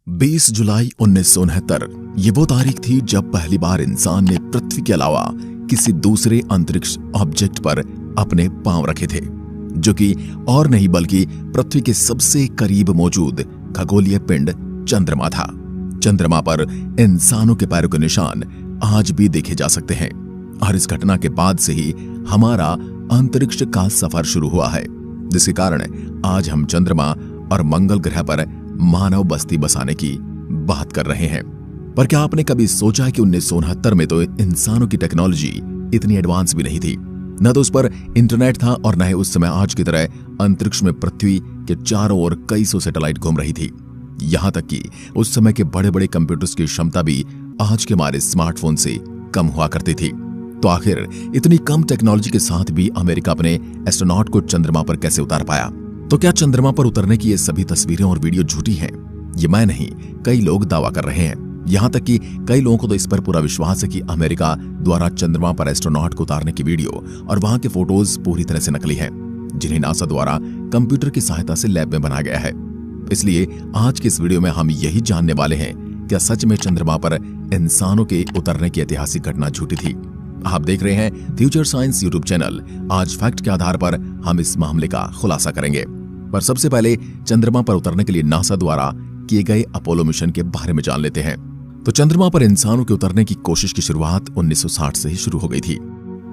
20 जुलाई 1969 ये वो तारीख थी जब पहली बार इंसान ने पृथ्वी के अलावा किसी दूसरे अंतरिक्ष ऑब्जेक्ट पर अपने पांव रखे थे, जो कि और नहीं बल्कि पृथ्वी के सबसे करीब मौजूद खगोलीय पिंड चंद्रमा था। चंद्रमा पर इंसानों के पैरों के निशान आज भी देखे जा सकते हैं और इस घटना के बाद से ही हमारा अंतरिक्ष का सफर शुरू हुआ है, जिसके कारण आज हम चंद्रमा और मंगल ग्रह पर मानव बस्ती बसाने की बात कर रहे हैं। पर क्या आपने कभी सोचा है कि 1969 में तो इंसानों की टेक्नोलॉजी इतनी एडवांस भी नहीं थी, न तो उस पर इंटरनेट था और न ही उस समय आज की तरह अंतरिक्ष में पृथ्वी के चारों ओर कई सौ सैटेलाइट घूम रही थी। यहां तक कि उस समय के बड़े बड़े कंप्यूटर्स की क्षमता भी आज के हमारे स्मार्टफोन से कम हुआ करती थी। तो आखिर इतनी कम टेक्नोलॉजी के साथ भी अमेरिका अपने एस्ट्रोनॉट को चंद्रमा पर कैसे उतार पाया? तो क्या चंद्रमा पर उतरने की ये सभी तस्वीरें और वीडियो झूठी हैं? ये मैं नहीं, कई लोग दावा कर रहे हैं। यहां तक कि कई लोगों को तो इस पर पूरा विश्वास है कि अमेरिका द्वारा चंद्रमा पर एस्ट्रोनॉट को उतारने की वीडियो और वहां के फोटोज पूरी तरह से नकली हैं, जिन्हें नासा द्वारा कंप्यूटर की सहायता से लैब में बनाया गया है। इसलिए आज की इस वीडियो में हम यही जानने वाले हैं, क्या सच में चंद्रमा पर इंसानों के उतरने की ऐतिहासिक घटना झूठी थी? आप देख रहे हैं फ्यूचर साइंस यूट्यूब चैनल। आज फैक्ट के आधार पर हम इस मामले का खुलासा करेंगे। पर सबसे पहले चंद्रमा पर उतरने के लिए नासा द्वारा किए गए अपोलो मिशन के बारे में जान लेते हैं। तो चंद्रमा पर इंसानों के उतरने की कोशिश की शुरुआत 1960 से ही शुरू हो गई थी।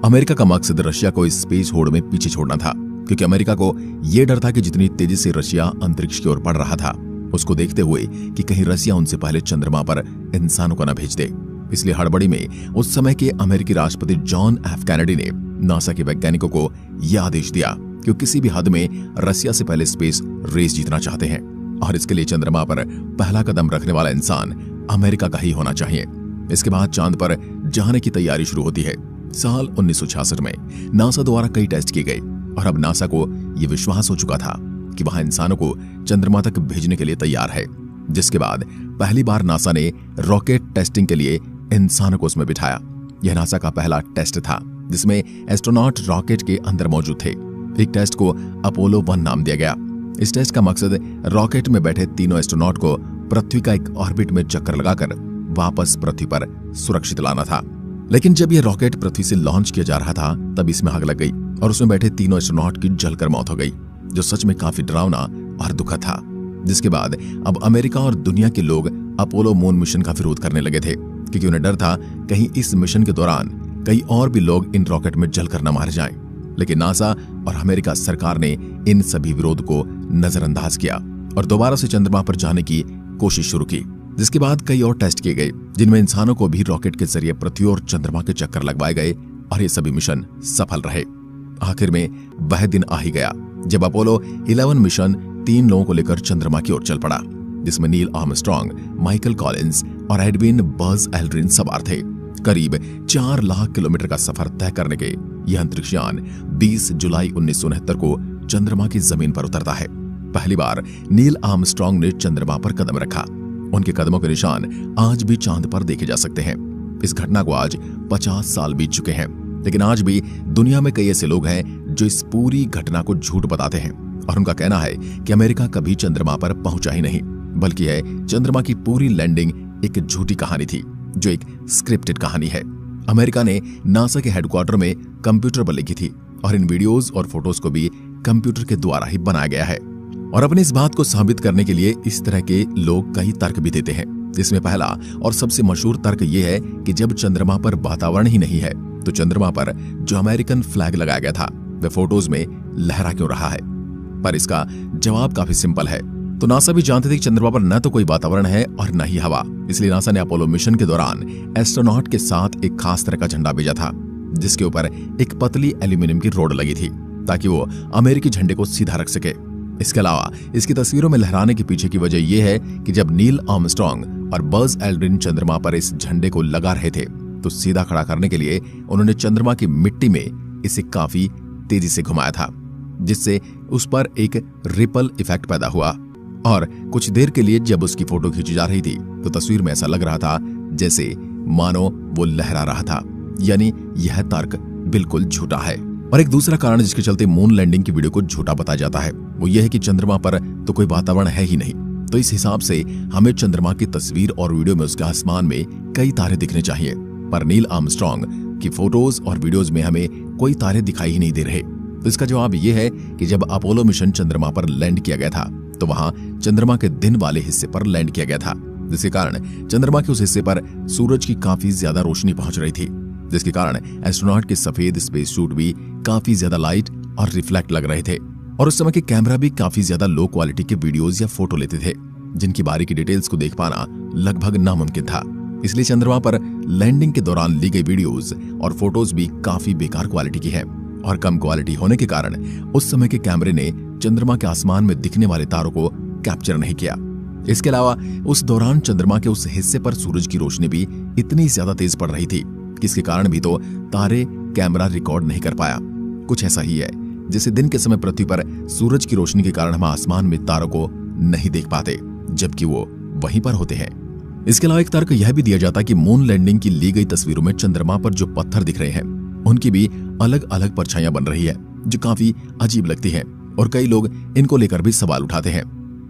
अमेरिका का मकसद रशिया को इस स्पेस होड़ में पीछे छोड़ना था, क्योंकि अमेरिका को यह डर था कि जितनी तेजी से रशिया अंतरिक्ष की ओर बढ़ रहा था, उसको देखते हुए कि कहीं रशिया उनसे पहले चंद्रमा पर इंसानों को न भेज दे। इसलिए हड़बड़ी में उस समय के अमेरिकी राष्ट्रपति जॉन एफ कैनेडी ने नासा के वैज्ञानिकों को यह आदेश दिया कि किसी भी हद में रशिया से पहले स्पेस रेस जीतना चाहते हैं और इसके लिए चंद्रमा पर पहला कदम रखने वाला इंसान अमेरिका का ही होना चाहिए। इसके बाद चांद पर जाने की तैयारी शुरू होती है। साल 1966 में नासा द्वारा कई टेस्ट किए गए और अब नासा को यह विश्वास हो चुका था कि वहां इंसानों को चंद्रमा तक भेजने के लिए तैयार है। जिसके बाद पहली बार नासा ने रॉकेट टेस्टिंग के लिए इंसानों को उसमें बिठाया। यह नासा का पहला टेस्ट था जिसमें एस्ट्रोनॉट रॉकेट के अंदर मौजूद थे। एक टेस्ट को अपोलो 1 नाम दिया गया। इस टेस्ट का मकसद रॉकेट में बैठे तीनों एस्ट्रोनॉट को पृथ्वी का एक ऑर्बिट में चक्कर लगाकर वापस पृथ्वी पर सुरक्षित लाना था। लेकिन जब यह रॉकेट पृथ्वी से लॉन्च किया जा रहा था, तब इसमें आग लग गई और उसमें बैठे तीनों एस्ट्रोनॉट की जलकर मौत हो गई, जो सच में काफी डरावना और दुखद था। जिसके बाद अब अमेरिका और दुनिया के लोग अपोलो मून मिशन का विरोध करने लगे थे, क्योंकि उन्हें डर था कहीं इस मिशन के दौरान कई और भी लोग इन रॉकेट में जलकर न मार जाएं। लेकिन नासा और अमेरिका सरकार ने इन सभी विरोध को नजरअंदाज किया और दोबारा से चंद्रमा पर जाने की कोशिश शुरू की। जिसके बाद कई और टेस्ट किए गए, जिनमें इंसानों को भी रॉकेट के जरिए पृथ्वी और चंद्रमा के चक्कर लगवाए गए और ये सभी मिशन सफल रहे। आखिर में वह दिन आ ही गया जब अपोलो 11 मिशन 3 लोगों को लेकर चंद्रमा की ओर चल पड़ा, जिसमें नील आर्मस्ट्रांग, माइकल कॉलिंस और एडविन बज एल्ड्रिन सवार थे। करीब 4 लाख किलोमीटर का सफर तय करने के यह अंतरिक्ष यान 20 जुलाई 1969 को चंद्रमा की जमीन पर उतरता है। पहली बार नील आर्मस्ट्रांग ने चंद्रमा पर कदम रखा। उनके कदमों के निशान आज भी चांद पर देखे जा सकते हैं। इस घटना को आज 50 साल बीत चुके हैं, लेकिन आज भी दुनिया में कई ऐसे लोग हैं जो इस पूरी घटना को झूठ बताते हैं और उनका कहना है कि अमेरिका कभी चंद्रमा पर पहुंचा ही नहीं, बल्कि है चंद्रमा की पूरी लैंडिंग एक झूठी कहानी थी, जो एक स्क्रिप्टेड कहानी है। अमेरिका ने नासा के हेडक्वार्टर में कंप्यूटर पर लिखी थी और इन वीडियोस और फोटोज को भी कंप्यूटर के द्वारा ही बनाया गया है। और अपनी इस बात को साबित करने के लिए इस तरह के लोग कई तर्क भी देते हैं, जिसमें पहला और सबसे मशहूर तर्क यह है कि जब चंद्रमा पर वातावरण ही नहीं है, तो चंद्रमा पर जो अमेरिकन फ्लैग लगाया गया था वह फोटोज में लहरा क्यों रहा है? पर इसका जवाब काफी सिंपल है। तो नासा भी जानते थे कि चंद्रमा पर न तो कोई वातावरण है और न ही हवा। इसलिए नासा ने अपोलो मिशन के दौरान एस्ट्रोनॉट के साथ एक खास तरह का झंडा भेजा था, जिसके ऊपर एक पतली एल्यूमिनियम की रोड लगी थी, ताकि वो अमेरिकी झंडे को सीधा रख सके। इसके अलावा इसकी तस्वीरों में लहराने के पीछे की वजह यह है कि जब नील आर्मस्ट्रांग और बज एल्ड्रिन चंद्रमा पर इस झंडे को लगा रहे थे, तो सीधा खड़ा करने के लिए उन्होंने चंद्रमा की मिट्टी में इसे काफी तेजी से घुमाया था, जिससे उस पर एक रिपल इफेक्ट पैदा हुआ और कुछ देर के लिए जब उसकी फोटो खींची जा रही थी, तो तस्वीर में ऐसा लग रहा था जैसे मानो वो लहरा रहा था। यानी यह तर्क बिल्कुल झूठा है। और एक दूसरा कारण जिसके चलते मून लैंडिंग की वीडियो को झूठा बताया जाता है, वो यह है कि चंद्रमा पर तो कोई वातावरण है ही नहीं। तो इस हिसाब से हमें चंद्रमा की तस्वीर और वीडियो में उसके आसमान में कई तारे दिखने चाहिए, पर नील आर्मस्ट्रांग की फोटोज और वीडियोज में हमें कोई तारे दिखाई ही नहीं दे रहे। तो इसका जवाब यह है कि जब अपोलो मिशन चंद्रमा पर लैंड किया गया था तो वहां चंद्रमा के दिन वाले हिस्से पर लैंड किया गया था, जिसके कारण चंद्रमा के उस हिस्से पर सूरज की काफी ज्यादा रोशनी पहुंच रही थी, जिसके कारण एस्ट्रोनॉट के सफेद स्पेस सूट भी काफी ज्यादा लाइट और रिफ्लेक्ट लग रहे थे। और उस समय के कैमरा भी काफी ज्यादा लो क्वालिटी के वीडियोज या फोटो लेते थे, जिनकी बारीकी डिटेल्स को देख पाना लगभग नामुमकिन था। इसलिए चंद्रमा पर लैंडिंग के दौरान ली गई वीडियोज और फोटोज भी काफी बेकार क्वालिटी की है, और कम क्वालिटी होने के कारण उस समय के कैमरे ने चंद्रमा के आसमान में दिखने वाले तारों को कैप्चर नहीं किया। इसके अलावा उस दौरान चंद्रमा के उस हिस्से पर सूरज की रोशनी भी इतनी ज्यादा तेज पड़ रही थी, जिसके कारण भी तो तारे कैमरा रिकॉर्ड नहीं कर पाया। कुछ ऐसा ही है जैसे दिन के समय पृथ्वी पर सूरज की रोशनी के कारण हम आसमान में तारों को नहीं देख पाते, जबकि वो वहीं पर होते हैं। इसके अलावा एक तर्क यह भी दिया जाता कि मून लैंडिंग की ली गई तस्वीरों में चंद्रमा पर जो पत्थर दिख रहे हैं उनकी भी अलग अलग परछाइयां बन रही है, जो काफी अजीब लगती है, और कई लोग इनको लेकर भी सवाल उठाते हैं।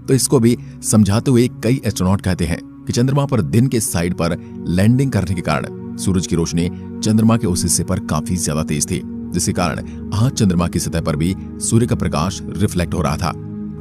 तो इसको भी समझाते हुए कई एस्ट्रोनॉट कहते हैं कि चंद्रमा पर दिन के साइड पर लैंडिंग करने के कारण सूरज की रोशनी चंद्रमा के उस हिस्से पर काफी ज्यादा तेज थी, जिसके कारण आज चंद्रमा की सतह पर भी सूर्य का प्रकाश रिफ्लेक्ट हो रहा था।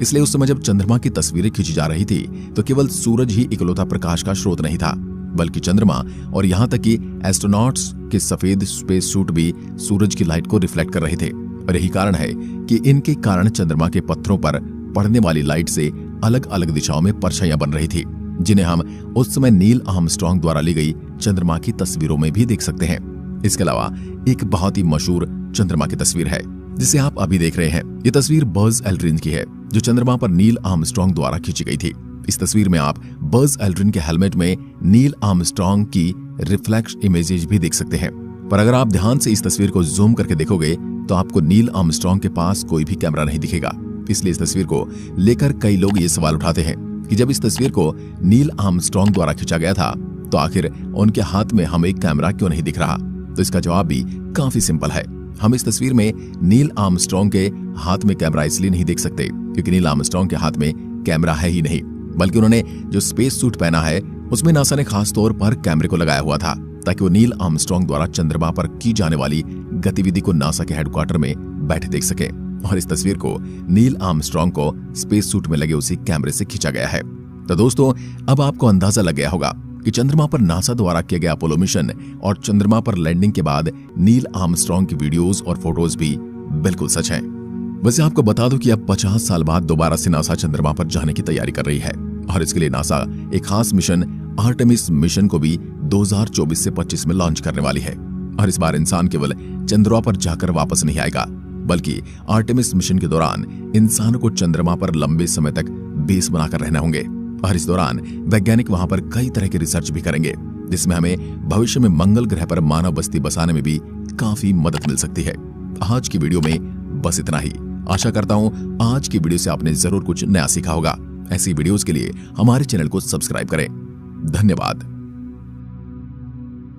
इसलिए उस समय जब चंद्रमा की तस्वीरें खींची जा रही थी तो केवल सूरज ही इकलौता प्रकाश का स्रोत नहीं था, बल्कि चंद्रमा और यहाँ तक कि एस्ट्रोनॉट्स के सफेद स्पेस सूट भी सूरज की लाइट को रिफ्लेक्ट कर रहे थे। और यही कारण है कि इनके कारण चंद्रमा के पत्थरों पर पड़ने वाली लाइट से अलग अलग दिशाओं में परछाइयां बन रही थी, जिन्हें हम उस समय नील आर्मस्ट्रांग द्वारा ली गई चंद्रमा की तस्वीरों में भी देख सकते हैं। इसके अलावा एक बहुत ही मशहूर चंद्रमा की तस्वीर है जिसे आप अभी देख रहे हैं। ये तस्वीर बज एल्ड्रिन की है, जो चंद्रमा पर नील आर्मस्ट्रांग द्वारा खींची गई थी। इस तस्वीर में आप बज एल्ड्रिन के हेलमेट में नील आर्मस्ट्रांग की रिफ्लेक्ट इमेजेज भी देख सकते हैं। पर अगर आप ध्यान से इस तस्वीर को जूम करके देखोगे तो आपको नील आर्मस्ट्रांग के पास कोई भी कैमरा नहीं दिखेगा। इसलिए इस तस्वीर को लेकर कई लोग ये सवाल उठाते हैं कि जब इस तस्वीर को नील आर्मस्ट्रांग द्वारा खींचा गया था तो आखिर उनके हाथ में हमें कैमरा क्यों नहीं दिख रहा। तो इसका जवाब भी काफी सिंपल है। हम इस तस्वीर में नील आर्मस्ट्रांग के हाथ में कैमरा इसलिए नहीं देख सकते क्योंकि नील आर्मस्ट्रांग के हाथ में कैमरा है ही नहीं, बल्कि उन्होंने जो स्पेस सूट पहना है उसमें नासा ने खास तौर पर कैमरे को लगाया हुआ था ताकि वो नील आर्मस्ट्रांग द्वारा चंद्रमा पर की जाने वाली गतिविधि को नासा के हेडक्वार्टर में बैठे देख सके। और इस तस्वीर को नील आर्मस्ट्रांग को स्पेस सूट में लगे उसी कैमरे से खींचा गया है। तो दोस्तों, अब आपको अंदाजा लग गया होगा कि चंद्रमा पर नासा द्वारा किया गया अपोलो मिशन और चंद्रमा पर लैंडिंग के बाद नील आर्मस्ट्रांग की वीडियोस और फोटोज भी बिल्कुल सच हैं। वैसे आपको बता दूं कि अब 50 साल बाद दोबारा से नासा चंद्रमा पर जाने की तैयारी कर रही है, और इसके लिए नासा एक खास मिशन आर्टेमिस मिशन को भी 2024 से 25 में लॉन्च करने वाली है। और इस बार इंसान केवल चंद्रमा पर जाकर वापस नहीं आएगा, बल्कि आर्टेमिस मिशन के दौरान इंसानों को चंद्रमा पर लंबे समय तक बेस बनाकर रहना होंगे। और इस दौरान वैज्ञानिक वहां पर कई तरह के रिसर्च भी करेंगे, जिसमें हमें भविष्य में मंगल ग्रह पर मानव बस्ती बसाने में भी काफी मदद मिल सकती है। आज की वीडियो में बस इतना ही। आशा करता हूं आज की वीडियो से आपने जरूर कुछ नया सीखा होगा। ऐसी वीडियोस के लिए हमारे चैनल को सब्सक्राइब करें। धन्यवाद।